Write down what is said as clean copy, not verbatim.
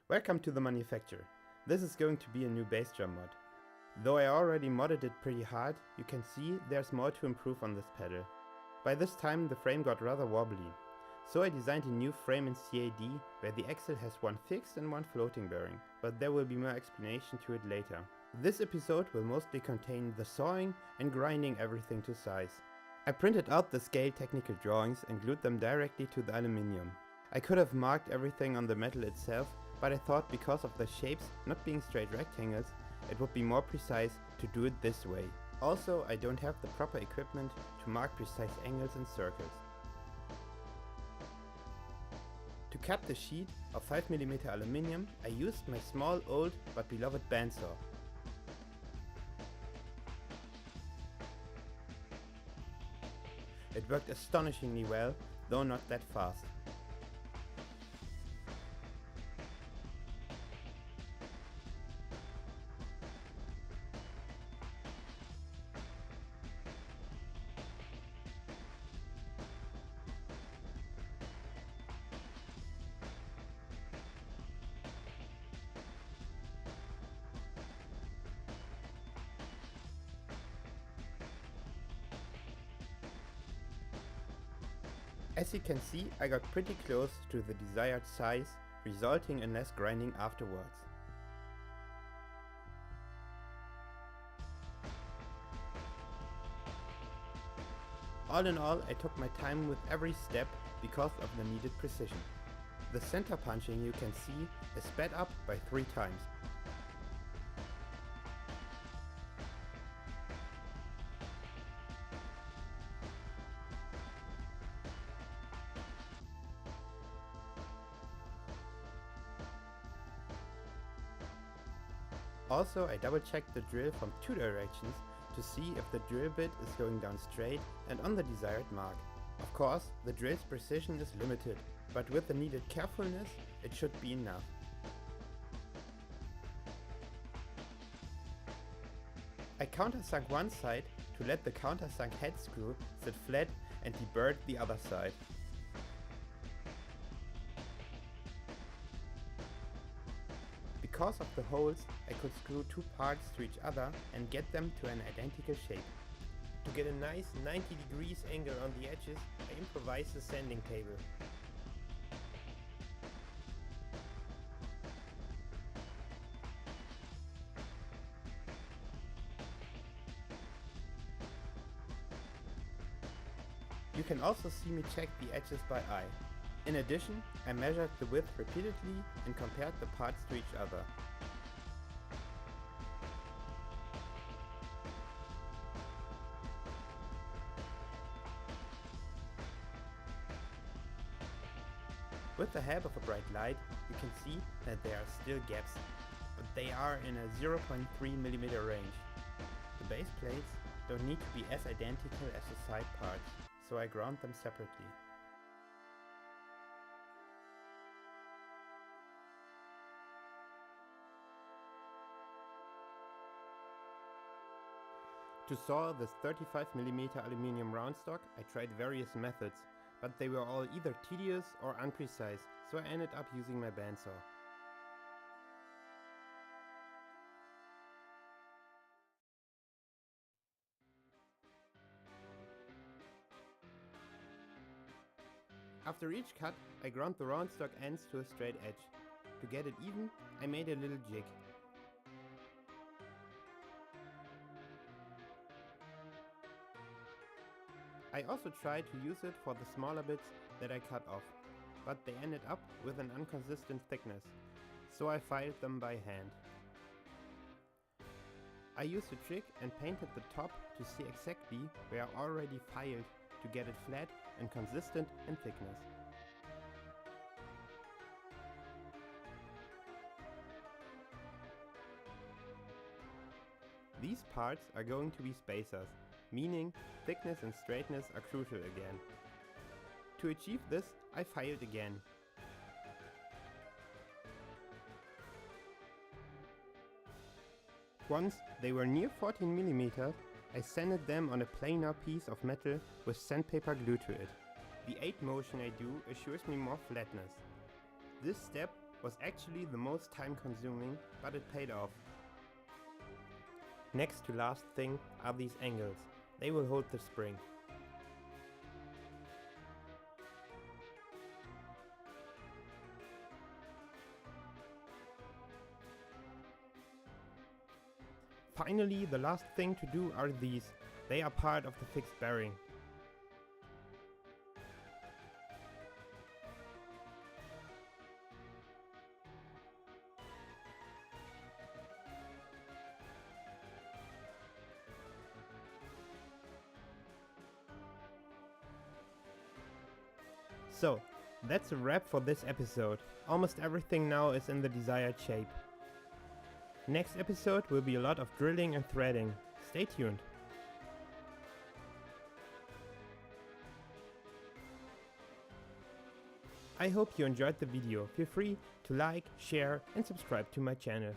Welcome to the manufacturer. This is going to be a new bass drum mod. Though I already modded it pretty hard, you can see there's more to improve on this pedal. By this time the frame got rather wobbly. So I designed a new frame in CAD where the axle has one fixed and one floating bearing, but there will be more explanation to it later. This episode will mostly contain the sawing and grinding everything to size. I printed out the scale technical drawings and glued them directly to the aluminium. I could have marked everything on the metal itself, but I thought because of the shapes not being straight rectangles, it would be more precise to do it this way. Also, I don't have the proper equipment to mark precise angles and circles. To cut the sheet of 5mm aluminium, I used my small, old but beloved bandsaw. It worked astonishingly well, though not that fast. As you can see, I got pretty close to the desired size, resulting in less grinding afterwards. All in all, I took my time with every step because of the needed precision. The center punching you can see is sped up by 3 times. Also, I double checked the drill from 2 directions to see if the drill bit is going down straight and on the desired mark. Of course, the drill's precision is limited, but with the needed carefulness, it should be enough. I countersunk one side to let the countersunk head screw sit flat and deburred the other side. Because of the holes, I could screw 2 parts to each other and get them to an identical shape. To get a nice 90 degrees angle on the edges, I improvised a sanding table. You can also see me check the edges by eye. In addition, I measured the width repeatedly and compared the parts to each other. With the help of a bright light, you can see that there are still gaps, but they are in a 0.3mm range. The base plates don't need to be as identical as the side parts, so I ground them separately. To saw this 35mm aluminium round stock, I tried various methods, but they were all either tedious or unprecise, so I ended up using my bandsaw. After each cut, I ground the round stock ends to a straight edge. To get it even, I made a little jig. I also tried to use it for the smaller bits that I cut off, but they ended up with an inconsistent thickness, so I filed them by hand. I used a trick and painted the top to see exactly where I already filed to get it flat and consistent in thickness. These parts are going to be spacers, meaning thickness and straightness are crucial again. To achieve this, I filed again. Once they were near 14mm, I sanded them on a planar piece of metal with sandpaper glued to it. The 8 motion I do assures me more flatness. This step was actually the most time consuming, but it paid off. Next to last thing are these angles. They will hold the spring. Finally, the last thing to do are these. They are part of the fixed bearing. So, that's a wrap for this episode. Almost everything now is in the desired shape. Next episode will be a lot of drilling and threading. Stay tuned. I hope you enjoyed the video. Feel free to like, share and subscribe to my channel.